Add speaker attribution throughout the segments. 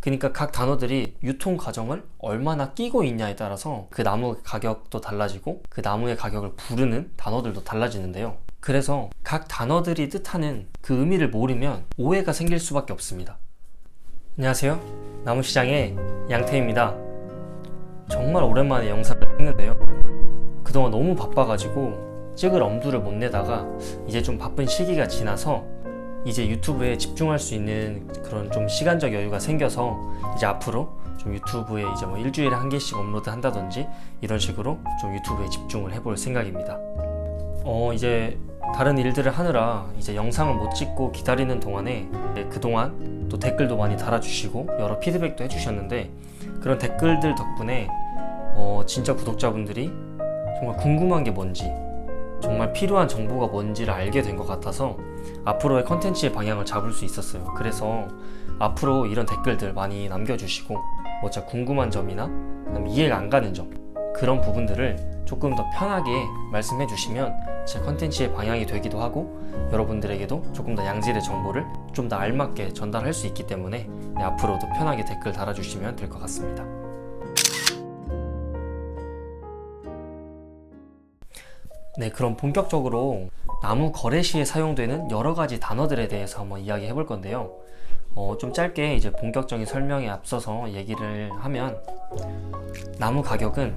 Speaker 1: 그러니까 각 단어들이 유통 과정을 얼마나 끼고 있냐에 따라서 그 나무 가격도 달라지고 그 나무의 가격을 부르는 단어들도 달라지는데요. 그래서 각 단어들이 뜻하는 그 의미를 모르면 오해가 생길 수밖에 없습니다. 안녕하세요. 나무시장의 양태입니다. 정말 오랜만에 영상을 찍는데요. 그동안 너무 바빠가지고 찍을 엄두를 못 내다가 이제 좀 바쁜 시기가 지나서 이제 유튜브에 집중할 수 있는 그런 좀 시간적 여유가 생겨서 이제 앞으로 좀 유튜브에 이제 뭐 일주일에 한 개씩 업로드 한다든지 이런 식으로 좀 유튜브에 집중을 해볼 생각입니다. 이제 다른 일들을 하느라 이제 영상을 못 찍고 기다리는 동안에 그동안 또 댓글도 많이 달아주시고 여러 피드백도 해주셨는데 그런 댓글들 덕분에 진짜 구독자분들이 정말 궁금한 게 뭔지 정말 필요한 정보가 뭔지를 알게 된 것 같아서 앞으로의 컨텐츠의 방향을 잡을 수 있었어요. 그래서 앞으로 이런 댓글들 많이 남겨주시고 뭐 진짜 궁금한 점이나 이해가 안 가는 점 그런 부분들을 조금 더 편하게 말씀해 주시면 제 컨텐츠의 방향이 되기도 하고 여러분들에게도 조금 더 양질의 정보를 좀 더 알맞게 전달할 수 있기 때문에 앞으로도 편하게 댓글 달아주시면 될 것 같습니다. 네, 그럼 본격적으로 나무 거래 시에 사용되는 여러 가지 단어들에 대해서 한번 이야기해 볼 건데요. 좀 짧게 이제 본격적인 설명에 앞서서 얘기를 하면 나무 가격은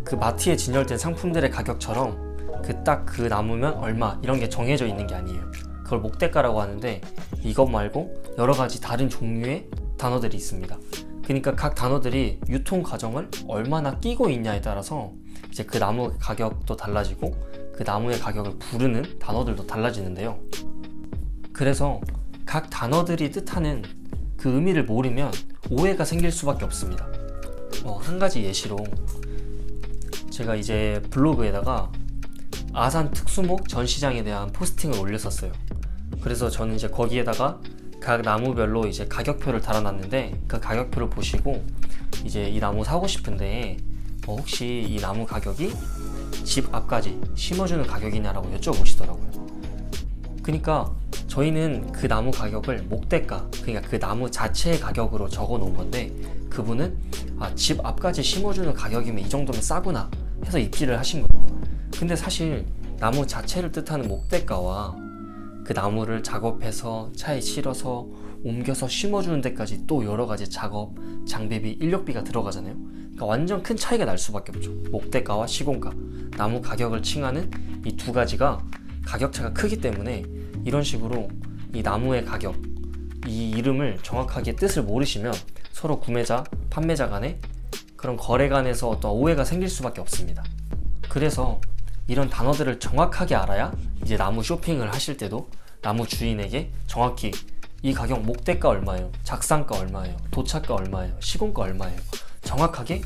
Speaker 1: 그 마트에 진열된 상품들의 가격처럼 그 나무면 얼마 이런 게 정해져 있는 게 아니에요. 그걸 목대가라고 하는데 이것 말고 여러 가지 다른 종류의 단어들이 있습니다. 그러니까 각 단어들이 유통 과정을 얼마나 끼고 있냐에 따라서 이제 그 나무 가격도 달라지고 그 나무의 가격을 부르는 단어들도 달라지는데요. 그래서 각 단어들이 뜻하는 그 의미를 모르면 오해가 생길 수밖에 없습니다. 한 가지 예시로 제가 이제 블로그에다가 아산 특수목 전시장에 대한 포스팅을 올렸었어요. 그래서 저는 이제 거기에다가 각 나무별로 이제 가격표를 달아놨는데 그 가격표를 보시고 이제 이 나무 사고 싶은데 혹시 이 나무 가격이 집 앞까지 심어주는 가격이냐라고 여쭤보시더라고요. 그러니까 저희는 그 나무 가격을 목대가, 그러니까 그 나무 자체의 가격으로 적어 놓은 건데 그분은 집 앞까지 심어주는 가격이면 이 정도면 싸구나 해서 입지를 하신 거예요. 근데 사실 나무 자체를 뜻하는 목대가와 그 나무를 작업해서 차에 실어서 옮겨서 심어주는 데까지 또 여러 가지 작업, 장비비, 인력비가 들어가잖아요. 그러니까 완전 큰 차이가 날 수밖에 없죠. 목대가와 시공가, 나무 가격을 칭하는 이 두 가지가 가격차가 크기 때문에 이런 식으로 이 나무의 가격, 이 이름을 정확하게 뜻을 모르시면 서로 구매자, 판매자 간에 그런 거래 간에서 어떤 오해가 생길 수밖에 없습니다. 그래서 이런 단어들을 정확하게 알아야 이제 나무 쇼핑을 하실 때도 나무 주인에게 정확히 이 가격 목대가 얼마예요? 작상가 얼마예요? 도차가 얼마예요? 시공가 얼마예요? 정확하게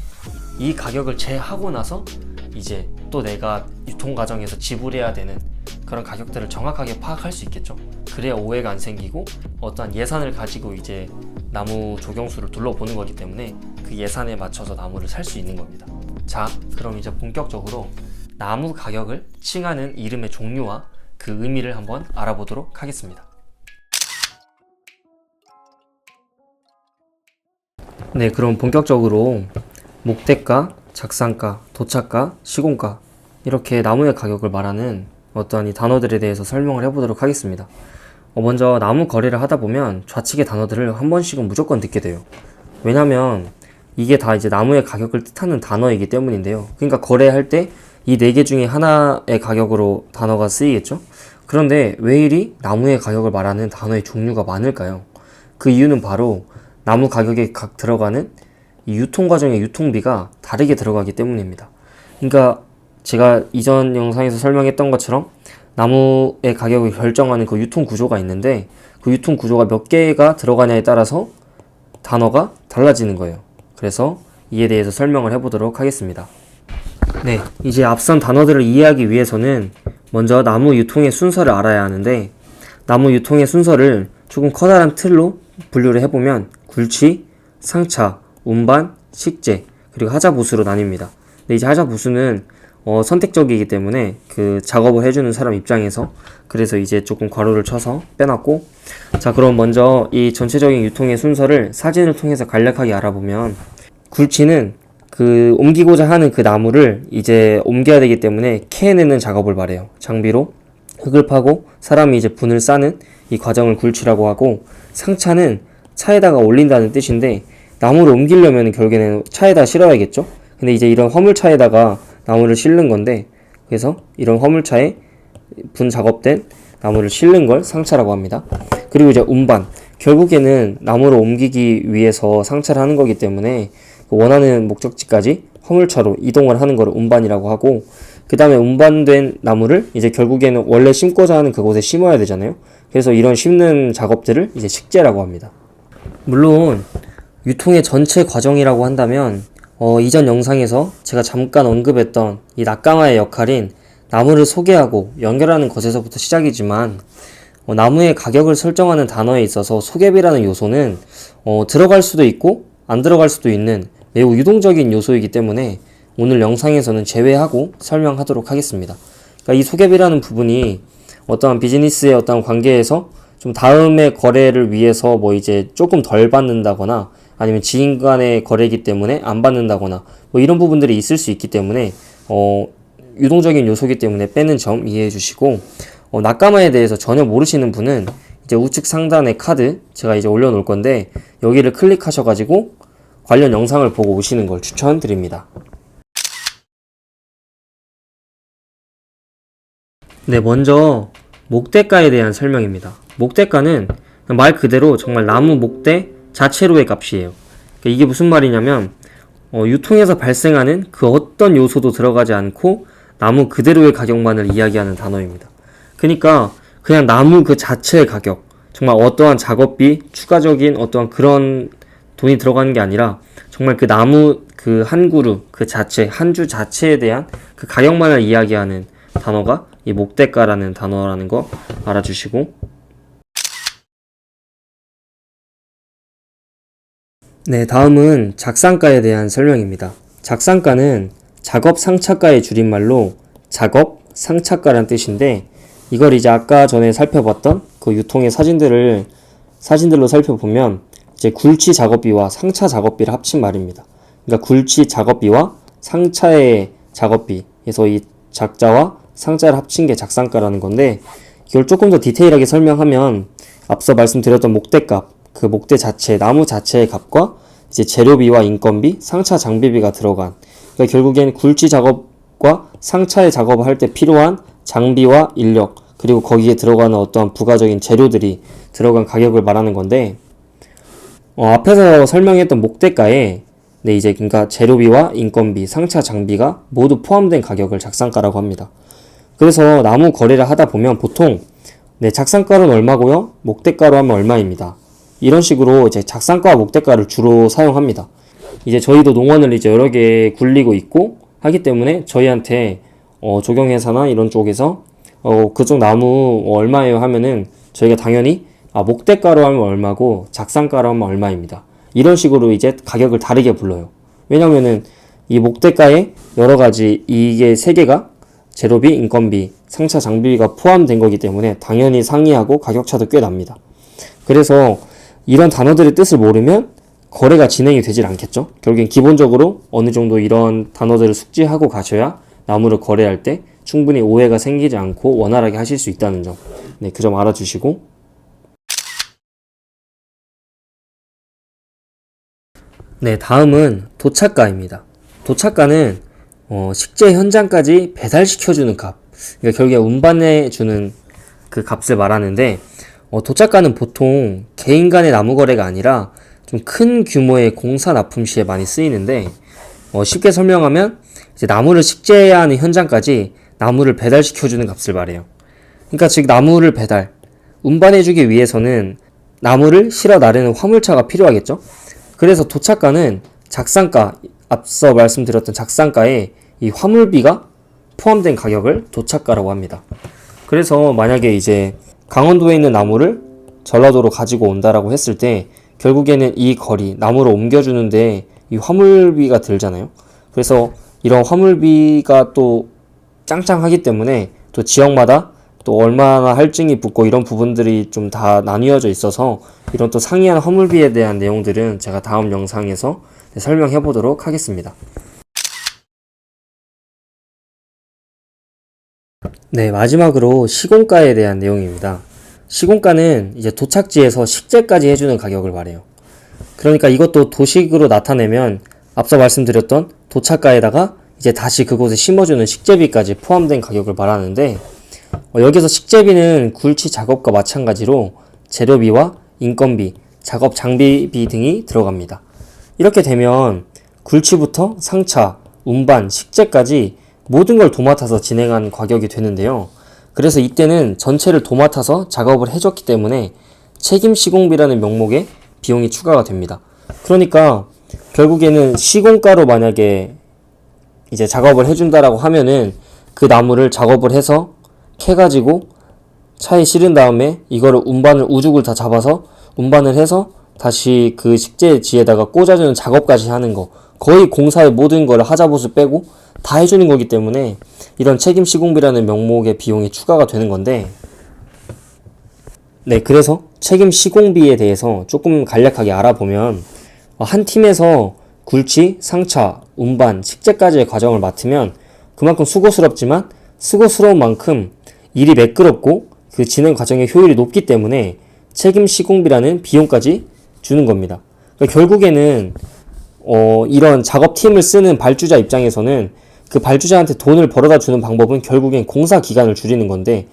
Speaker 1: 이 가격을 제하고 나서 이제 또 내가 유통 과정에서 지불해야 되는 그런 가격들을 정확하게 파악할 수 있겠죠. 그래야 오해가 안 생기고 어떠한 예산을 가지고 이제 나무 조경수를 둘러보는 거기 때문에 그 예산에 맞춰서 나무를 살 수 있는 겁니다. 자, 그럼 이제 본격적으로 나무 가격을 칭하는 이름의 종류와 그 의미를 한번 알아보도록 하겠습니다. 네, 그럼 본격적으로 목대가, 작상가, 도차가, 시공가 이렇게 나무의 가격을 말하는 어떠한 이 단어들에 대해서 설명을 해보도록 하겠습니다. 먼저 나무 거래를 하다 보면 좌측의 단어들을 한 번씩은 무조건 듣게 돼요. 왜냐면 이게 다 이제 나무의 가격을 뜻하는 단어이기 때문인데요. 그러니까 거래할 때 이 네 개 중에 하나의 가격으로 단어가 쓰이겠죠? 그런데 왜 이리 나무의 가격을 말하는 단어의 종류가 많을까요? 그 이유는 바로 나무 가격에 각 들어가는 이 유통 과정의 유통비가 다르게 들어가기 때문입니다. 그러니까 제가 이전 영상에서 설명했던 것처럼 나무의 가격을 결정하는 그 유통 구조가 있는데 그 유통 구조가 몇 개가 들어가냐에 따라서 단어가 달라지는 거예요. 그래서 이에 대해서 설명을 해보도록 하겠습니다. 네, 이제 앞선 단어들을 이해하기 위해서는 먼저 나무 유통의 순서를 알아야 하는데 나무 유통의 순서를 조금 커다란 틀로 분류를 해보면 굴치, 상차, 운반, 식재, 그리고 하자보수로 나뉩니다. 근데 이제 하자보수는 선택적이기 때문에 그 작업을 해주는 사람 입장에서 그래서 이제 조금 괄호를 쳐서 빼놨고, 자, 그럼 먼저 이 전체적인 유통의 순서를 사진을 통해서 간략하게 알아보면, 굴치는 그 옮기고자 하는 그 나무를 이제 옮겨야 되기 때문에 캐내는 작업을 말해요. 장비로 흙을 파고 사람이 이제 분을 싸는 이 과정을 굴치라고 하고, 상차는 차에다가 올린다는 뜻인데 나무를 옮기려면 결국에는 차에다 실어야겠죠. 근데 이제 이런 화물차에다가 나무를 실는 건데, 그래서 이런 화물차에 분 작업된 나무를 실는 걸 상차라고 합니다. 그리고 이제 운반, 결국에는 나무를 옮기기 위해서 상차를 하는 거기 때문에 원하는 목적지까지 화물차로 이동을 하는 거를 운반이라고 하고, 그 다음에 운반된 나무를 이제 결국에는 원래 심고자 하는 그곳에 심어야 되잖아요. 그래서 이런 심는 작업들을 이제 식재라고 합니다. 물론 유통의 전체 과정이라고 한다면 이전 영상에서 제가 잠깐 언급했던 이 낙강화의 역할인 나무를 소개하고 연결하는 것에서부터 시작이지만, 나무의 가격을 설정하는 단어에 있어서 소개비라는 요소는 들어갈 수도 있고 안 들어갈 수도 있는 매우 유동적인 요소이기 때문에 오늘 영상에서는 제외하고 설명하도록 하겠습니다. 그러니까 이 소개비라는 부분이 어떠한 비즈니스의 어떤 관계에서 좀 다음의 거래를 위해서 뭐 이제 조금 덜 받는다거나 아니면 지인 간의 거래이기 때문에 안 받는다거나 뭐 이런 부분들이 있을 수 있기 때문에 유동적인 요소이기 때문에 빼는 점 이해해 주시고, 낙가마에 대해서 전혀 모르시는 분은 이제 우측 상단에 카드 제가 이제 올려놓을 건데 여기를 클릭하셔가지고 관련 영상을 보고 오시는 걸 추천드립니다. 네, 먼저 목대가에 대한 설명입니다. 목대가는 말 그대로 정말 나무 목대 자체로의 값이에요. 그러니까 이게 무슨 말이냐면 유통에서 발생하는 그 어떤 요소도 들어가지 않고 나무 그대로의 가격만을 이야기하는 단어입니다. 그러니까 그냥 나무 그 자체의 가격, 정말 어떠한 작업비, 추가적인 어떠한 그런 돈이 들어가는 게 아니라 정말 그 나무 그 한 그루, 그 자체, 한 주 자체에 대한 그 가격만을 이야기하는 단어가 이 목대가라는 단어라는 거 알아주시고, 네, 다음은 작상가에 대한 설명입니다. 작상가는 작업 상차가의 줄임말로 작업 상차가란 뜻인데, 이걸 이제 아까 전에 살펴봤던 그 유통의 사진들로 살펴보면 이제 굴치 작업비와 상차 작업비를 합친 말입니다. 그러니까 굴치 작업비와 상차의 작업비, 그래서 이 작자와 상자를 합친 게 작상가라는 건데, 이걸 조금 더 디테일하게 설명하면 앞서 말씀드렸던 목대값, 그 목대 자체, 나무 자체의 값과 이제 재료비와 인건비, 상차 장비비가 들어간, 그러니까 결국엔 굴치 작업과 상차의 작업을 할 때 필요한 장비와 인력, 그리고 거기에 들어가는 어떠한 부가적인 재료들이 들어간 가격을 말하는 건데, 앞에서 설명했던 목대가에 네, 이제 그러니까 재료비와 인건비, 상차 장비가 모두 포함된 가격을 작상가라고 합니다. 그래서 나무 거래를 하다 보면 보통 네, 작상가는 얼마고요? 목대가로 하면 얼마입니다. 이런 식으로 이제 작상가와 목대가를 주로 사용합니다. 이제 저희도 농원을 이제 여러 개 굴리고 있고 하기 때문에 저희한테 조경회사나 이런 쪽에서 그쪽 나무 얼마예요 하면은 저희가 당연히 목대가로 하면 얼마고 작상가로 하면 얼마입니다. 이런 식으로 이제 가격을 다르게 불러요. 왜냐면은 이 목대가에 여러 가지 이게 세 개가 재료비, 인건비, 상차 장비가 포함된 거기 때문에 당연히 상이하고 가격차도 꽤 납니다. 그래서 이런 단어들의 뜻을 모르면 거래가 진행이 되질 않겠죠. 결국엔 기본적으로 어느 정도 이런 단어들을 숙지하고 가셔야 나무를 거래할 때 충분히 오해가 생기지 않고 원활하게 하실 수 있다는 점. 네, 그 점 알아주시고. 네, 다음은 도착가입니다. 도착가는 식재 현장까지 배달시켜주는 값, 그러니까 결국에 운반해주는 그 값을 말하는데, 도착가는 보통 개인 간의 나무 거래가 아니라 좀 큰 규모의 공사 납품 시에 많이 쓰이는데, 쉽게 설명하면 이제 나무를 식재해야 하는 현장까지 나무를 배달시켜주는 값을 말해요. 그러니까 즉 나무를 운반해주기 위해서는 나무를 실어 나르는 화물차가 필요하겠죠. 그래서 도착가는 작상가, 앞서 말씀드렸던 작상가에 이 화물비가 포함된 가격을 도착가라고 합니다. 그래서 만약에 이제 강원도에 있는 나무를 전라도로 가지고 온다라고 했을 때 결국에는 이 거리, 나무를 옮겨주는데 이 화물비가 들잖아요. 그래서 이런 화물비가 또 짱짱하기 때문에 또 지역마다 또 얼마나 할증이 붙고 이런 부분들이 좀 다 나뉘어져 있어서 이런 또 상이한 화물비에 대한 내용들은 제가 다음 영상에서 설명해 보도록 하겠습니다. 네, 마지막으로 시공가에 대한 내용입니다. 시공가는 이제 도착지에서 식재까지 해주는 가격을 말해요. 그러니까 이것도 도식으로 나타내면 앞서 말씀드렸던 도착가에다가 이제 다시 그곳에 심어주는 식재비까지 포함된 가격을 말하는데, 여기서 식재비는 굴치 작업과 마찬가지로 재료비와 인건비, 작업 장비비 등이 들어갑니다. 이렇게 되면 굴치부터 상차, 운반, 식재까지 모든 걸 도맡아서 진행한 가격이 되는데요. 그래서 이때는 전체를 도맡아서 작업을 해줬기 때문에 책임 시공비라는 명목에 비용이 추가가 됩니다. 그러니까 결국에는 시공가로 만약에 이제 작업을 해준다라고 하면은 그 나무를 작업을 해서 캐가지고 차에 실은 다음에 이거를 운반을 우죽을 다 잡아서 운반을 해서 다시 그 식재지에다가 꽂아주는 작업까지 하는 거, 거의 공사의 모든 걸 하자보수 빼고 다 해주는 거기 때문에 이런 책임 시공비라는 명목의 비용이 추가가 되는 건데, 네, 그래서 책임 시공비에 대해서 조금 간략하게 알아보면, 한 팀에서 굴치, 상차, 운반, 식재까지의 과정을 맡으면 그만큼 수고스럽지만 수고스러운 만큼 일이 매끄럽고 그 진행 과정의 효율이 높기 때문에 책임 시공비라는 비용까지 주는 겁니다. 그러니까 결국에는 이런 작업팀을 쓰는 발주자 입장에서는 그 발주자한테 돈을 벌어다 주는 방법은 결국엔 공사 기간을 줄이는 건데,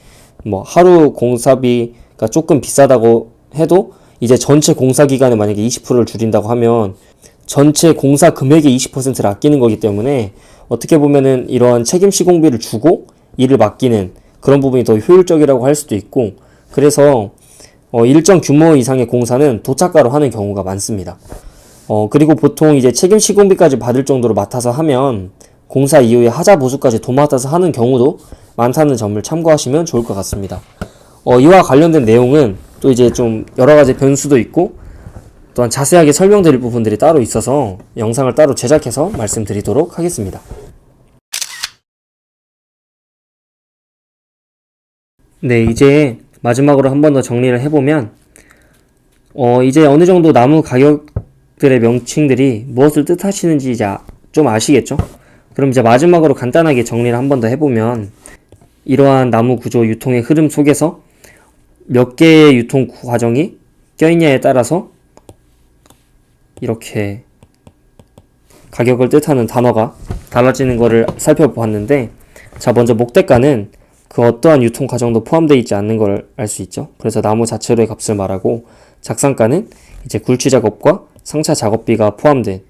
Speaker 1: 뭐 하루 공사비가 조금 비싸다고 해도 이제 전체 공사 기간에 만약에 20%를 줄인다고 하면 전체 공사 금액의 20%를 아끼는 거기 때문에 어떻게 보면은 이런 책임 시공비를 주고 일을 맡기는 그런 부분이 더 효율적이라고 할 수도 있고, 그래서 일정 규모 이상의 공사는 도착가로 하는 경우가 많습니다. 그리고 보통 이제 책임 시공비까지 받을 정도로 맡아서 하면 공사 이후에 하자 보수까지 도맡아서 하는 경우도 많다는 점을 참고하시면 좋을 것 같습니다. 이와 관련된 내용은 또 이제 좀 여러 가지 변수도 있고 또한 자세하게 설명드릴 부분들이 따로 있어서 영상을 따로 제작해서 말씀드리도록 하겠습니다. 네, 이제 마지막으로 한 번 더 정리를 해보면, 이제 어느 정도 나무 가격들의 명칭들이 무엇을 뜻하시는지 이제 좀 아시겠죠? 그럼 이제 마지막으로 간단하게 정리를 한 번 더 해보면, 이러한 나무 구조 유통의 흐름 속에서 몇 개의 유통 과정이 껴있냐에 따라서 이렇게 가격을 뜻하는 단어가 달라지는 것을 살펴보았는데, 자, 먼저 목대가는 그 어떠한 유통 과정도 포함되어 있지 않는 걸 알 수 있죠. 그래서 나무 자체로의 값을 말하고, 작상가는 이제 굴치 작업과 상차 작업비가 포함된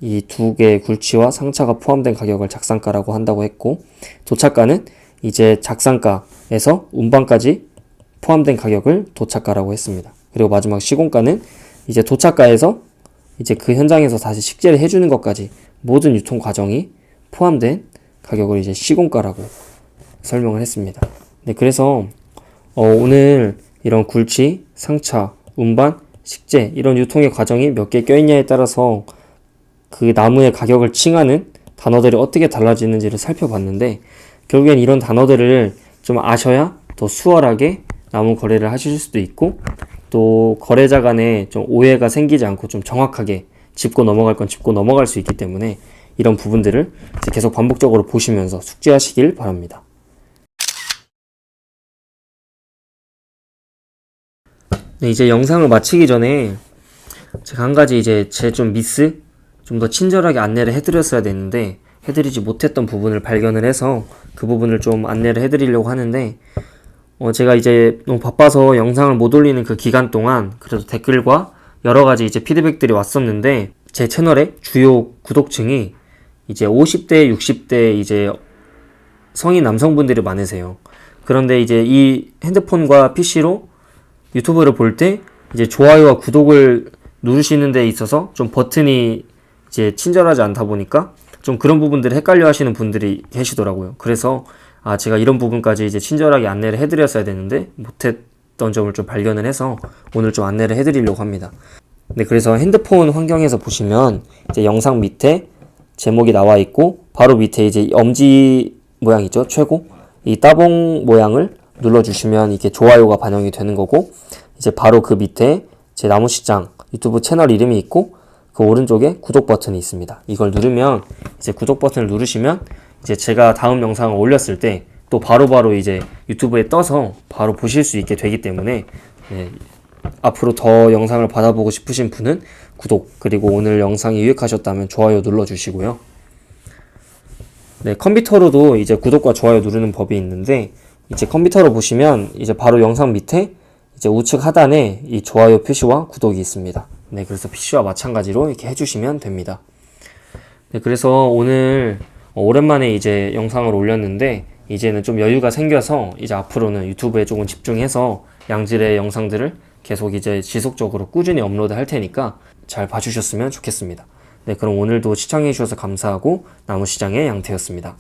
Speaker 1: 이 두 개의 굴치와 상차가 포함된 가격을 작상가라고 한다고 했고, 도착가는 이제 작상가에서 운반까지 포함된 가격을 도착가라고 했습니다. 그리고 마지막 시공가는 이제 도착가에서 이제 그 현장에서 다시 식재를 해주는 것까지 모든 유통 과정이 포함된 가격을 이제 시공가라고 설명을 했습니다. 네, 그래서 오늘 이런 굴치, 상차, 운반, 식재 이런 유통의 과정이 몇 개 껴있냐에 따라서 그 나무의 가격을 칭하는 단어들이 어떻게 달라지는지를 살펴봤는데, 결국엔 이런 단어들을 좀 아셔야 더 수월하게 나무 거래를 하실 수도 있고, 또 거래자 간에 좀 오해가 생기지 않고 좀 정확하게 짚고 넘어갈 건 짚고 넘어갈 수 있기 때문에 이런 부분들을 이제 계속 반복적으로 보시면서 숙지하시길 바랍니다. 네, 이제 영상을 마치기 전에 제가 한 가지 이제 제 좀 미스, 좀 더 친절하게 안내를 해드렸어야 되는데 해드리지 못했던 부분을 발견을 해서 그 부분을 좀 안내를 해드리려고 하는데, 제가 이제 너무 바빠서 영상을 못 올리는 그 기간 동안 그래도 댓글과 여러 가지 이제 피드백들이 왔었는데, 제 채널의 주요 구독층이 이제 50대, 60대 이제 성인 남성분들이 많으세요. 그런데 이제 이 핸드폰과 PC로 유튜브를 볼 때 이제 좋아요와 구독을 누르시는 데 있어서 좀 버튼이 이제 친절하지 않다 보니까 좀 그런 부분들을 헷갈려 하시는 분들이 계시더라고요. 그래서 제가 이런 부분까지 이제 친절하게 안내를 해드렸어야 되는데 못했던 점을 좀 발견을 해서 오늘 좀 안내를 해드리려고 합니다. 네, 그래서 핸드폰 환경에서 보시면 이제 영상 밑에 제목이 나와 있고 바로 밑에 이제 엄지 모양 있죠? 최고. 이 따봉 모양을 눌러주시면 이게 좋아요가 반영이 되는 거고, 이제 바로 그 밑에 제 나무시장 유튜브 채널 이름이 있고 그 오른쪽에 구독 버튼이 있습니다. 이걸 누르면 이제 구독 버튼을 누르시면 이제 제가 다음 영상을 올렸을 때 또 바로바로 이제 유튜브에 떠서 바로 보실 수 있게 되기 때문에, 네, 앞으로 더 영상을 받아보고 싶으신 분은 구독, 그리고 오늘 영상이 유익하셨다면 좋아요 눌러주시고요. 네, 컴퓨터로도 이제 구독과 좋아요 누르는 법이 있는데, 이제 컴퓨터로 보시면 이제 바로 영상 밑에 이제 우측 하단에 이 좋아요 표시와 구독이 있습니다. 네, 그래서 PC와 마찬가지로 이렇게 해주시면 됩니다. 네, 그래서 오늘 오랜만에 이제 영상을 올렸는데, 이제는 좀 여유가 생겨서 이제 앞으로는 유튜브에 조금 집중해서 양질의 영상들을 계속 이제 지속적으로 꾸준히 업로드 할 테니까 잘 봐주셨으면 좋겠습니다. 네, 그럼 오늘도 시청해주셔서 감사하고 나무시장의 양태였습니다.